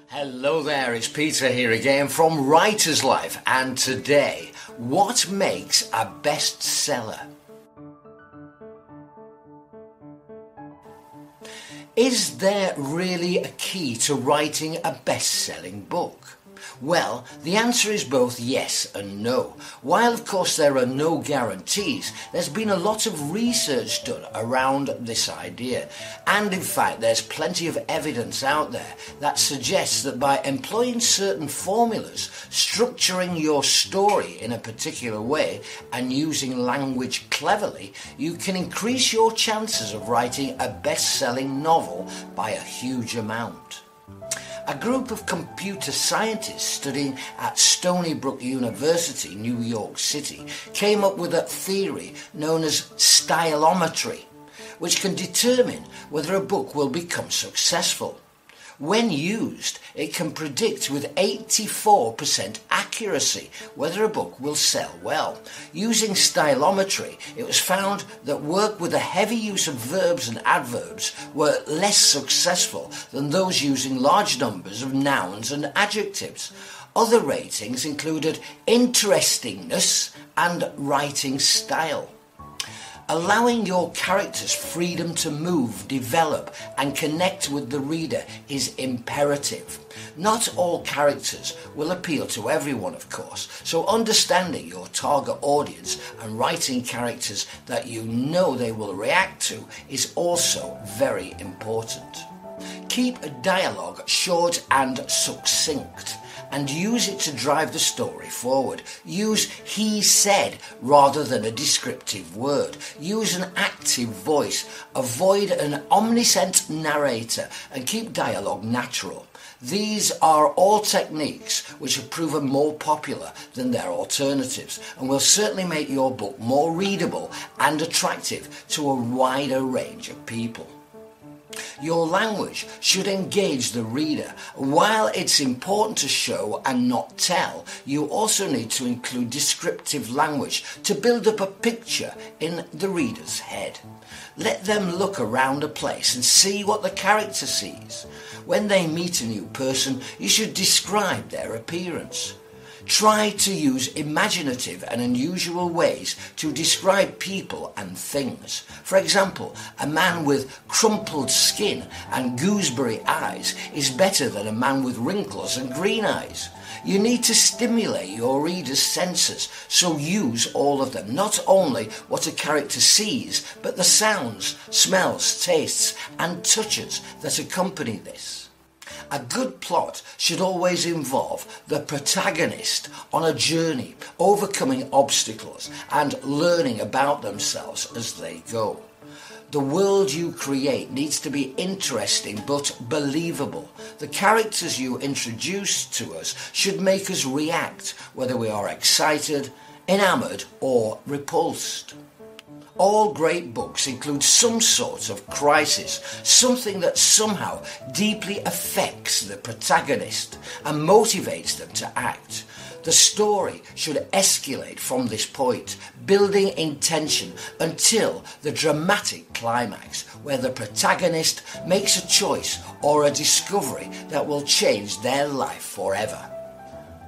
Hello there, it's Peter here again from Writer's Life, and today, what makes a bestseller? Is there really a key to writing a best-selling book? Well, the answer is both yes and no. While of course there are no guarantees, there's been a lot of research done around this idea. And in fact, there's plenty of evidence out there that suggests that by employing certain formulas, structuring your story in a particular way, and using language cleverly, you can increase your chances of writing a best-selling novel by a huge amount. A group of computer scientists studying at Stony Brook University, New York City, came up with a theory known as stylometry, which can determine whether a book will become successful. When used, it can predict with 84% accuracy whether a book will sell well. Using stylometry, it was found that work with a heavy use of verbs and adverbs were less successful than those using large numbers of nouns and adjectives. Other ratings included interestingness and writing style. Allowing your characters freedom to move, develop, and connect with the reader is imperative. Not all characters will appeal to everyone, of course, so understanding your target audience and writing characters that you know they will react to is also very important. Keep a dialogue short and succinct, and use it to drive the story forward. Use he said rather than a descriptive word. Use an active voice. Avoid an omniscient narrator and keep dialogue natural. These are all techniques which have proven more popular than their alternatives and will certainly make your book more readable and attractive to a wider range of people. Your language should engage the reader. While it's important to show and not tell, you also need to include descriptive language to build up a picture in the reader's head. Let them look around a place and see what the character sees. When they meet a new person, you should describe their appearance. Try to use imaginative and unusual ways to describe people and things. For example, a man with crumpled skin and gooseberry eyes is better than a man with wrinkles and green eyes. You need to stimulate your reader's senses, so use all of them, not only what a character sees, but the sounds, smells, tastes, and touches that accompany this. A good plot should always involve the protagonist on a journey, overcoming obstacles and learning about themselves as they go. The world you create needs to be interesting but believable. The characters you introduce to us should make us react, whether we are excited, enamoured or repulsed. All great books include some sort of crisis, something that somehow deeply affects the protagonist and motivates them to act. The story should escalate from this point, building in tension until the dramatic climax, where the protagonist makes a choice or a discovery that will change their life forever.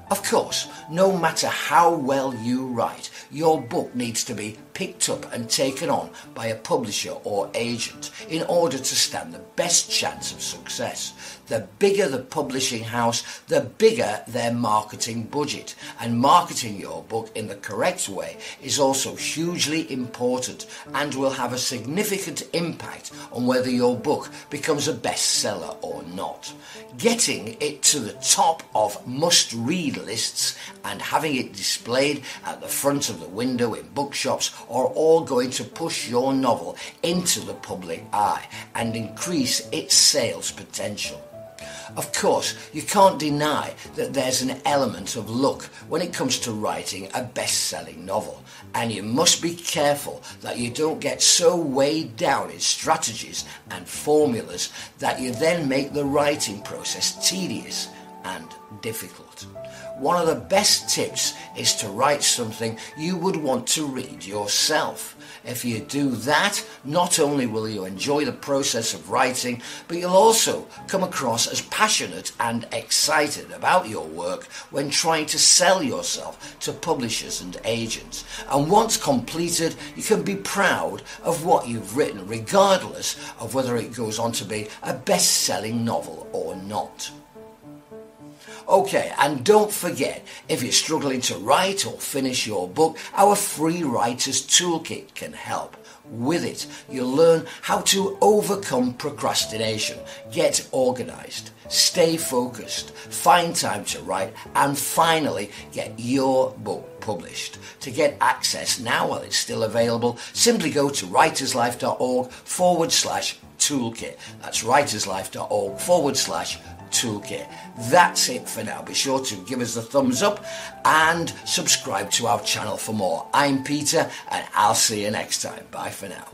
Of course, no matter how well you write, your book needs to be picked up and taken on by a publisher or agent in order to stand the best chance of success. The bigger the publishing house, the bigger their marketing budget, and marketing your book in the correct way is also hugely important and will have a significant impact on whether your book becomes a bestseller or not. Getting it to the top of must-read lists and having it displayed at the front of the window in bookshops are all going to push your novel into the public eye and increase its sales potential. Of course, you can't deny that there's an element of luck when it comes to writing a best-selling novel, and you must be careful that you don't get so weighed down in strategies and formulas that you then make the writing process tedious and difficult. One of the best tips is to write something you would want to read yourself. If you do that, not only will you enjoy the process of writing, but you'll also come across as passionate and excited about your work when trying to sell yourself to publishers and agents. And once completed, you can be proud of what you've written, regardless of whether it goes on to be a best-selling novel or not. Okay, and don't forget, if you're struggling to write or finish your book, our free Writer's Toolkit can help. With it, you'll learn how to overcome procrastination, get organised, stay focused, find time to write, and finally get your book published. To get access now while it's still available, simply go to writerslife.org/toolkit. That's writerslife.org/toolkit. That's it for now. Be sure to give us a thumbs up and subscribe to our channel for more. I'm Peter, and I'll see you next time. Bye for now.